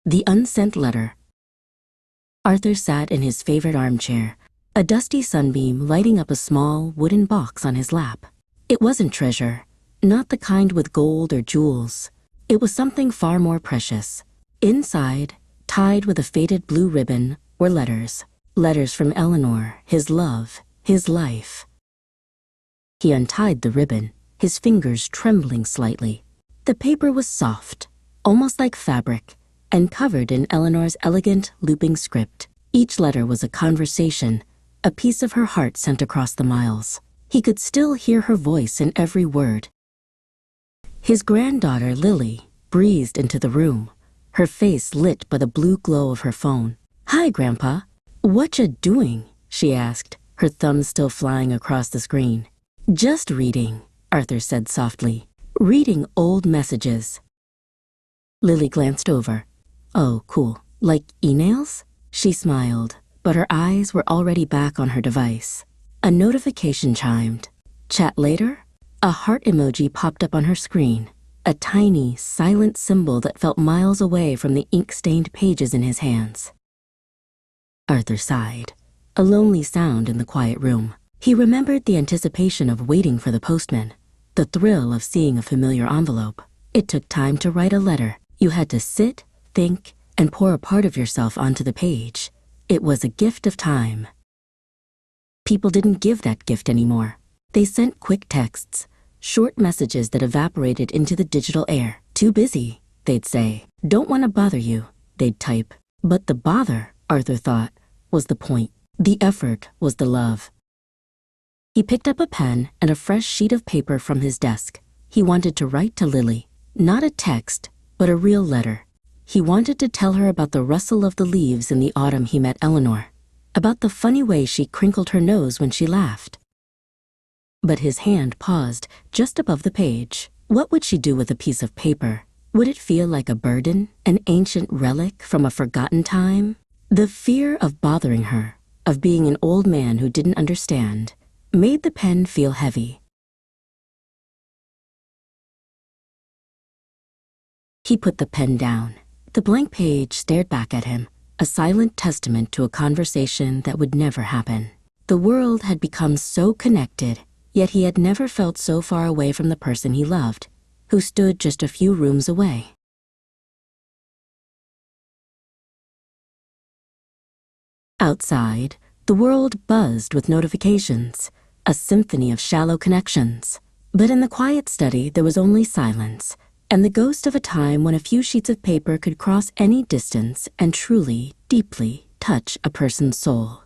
The Unsent Letter. Arthur sat in his favorite armchair, a dusty sunbeam lighting up a small wooden box on his lap. It wasn't treasure, not the kind with gold or jewels. It was something far more precious. Inside, tied with a faded blue ribbon, were letters. Letters from Eleanor, his love, his life. He untied the ribbon, his fingers trembling slightly. The paper was soft, almost like fabric, and covered in Eleanor's elegant, looping script. Each letter was a conversation, a piece of her heart sent across the miles. He could still hear her voice in every word. His granddaughter, Lily, breezed into the room, her face lit by the blue glow of her phone. "Hi, Grandpa. What ya doing?" she asked, her thumbs still flying across the screen. "Just reading," Arthur said softly. "Reading old messages." Lily glanced over. "Oh, cool. Like emails?" She smiled, but her eyes were already back on her device. A notification chimed. "Chat later?" A heart emoji popped up on her screen, a tiny, silent symbol that felt miles away from the ink-stained pages in his hands. Arthur sighed, a lonely sound in the quiet room. He remembered the anticipation of waiting for the postman, the thrill of seeing a familiar envelope. It took time to write a letter. You had to sit, think, and pour a part of yourself onto the page. It was a gift of time. People didn't give that gift anymore. They sent quick texts, short messages that evaporated into the digital air. "Too busy," they'd say. "Don't want to bother you," they'd type. But the bother, Arthur thought, was the point. The effort was the love. He picked up a pen and a fresh sheet of paper from his desk. He wanted to write to Lily, not a text, but a real letter. He wanted to tell her about the rustle of the leaves in the autumn he met Eleanor, about the funny way she crinkled her nose when she laughed. But his hand paused just above the page. What would she do with a piece of paper? Would it feel like a burden, an ancient relic from a forgotten time? The fear of bothering her, of being an old man who didn't understand, made the pen feel heavy. He put the pen down. The blank page stared back at him, a silent testament to a conversation that would never happen. The world had become so connected, yet he had never felt so far away from the person he loved, who stood just a few rooms away. Outside, the world buzzed with notifications, a symphony of shallow connections. But in the quiet study, there was only silence, and the ghost of a time when a few sheets of paper could cross any distance and truly, deeply touch a person's soul.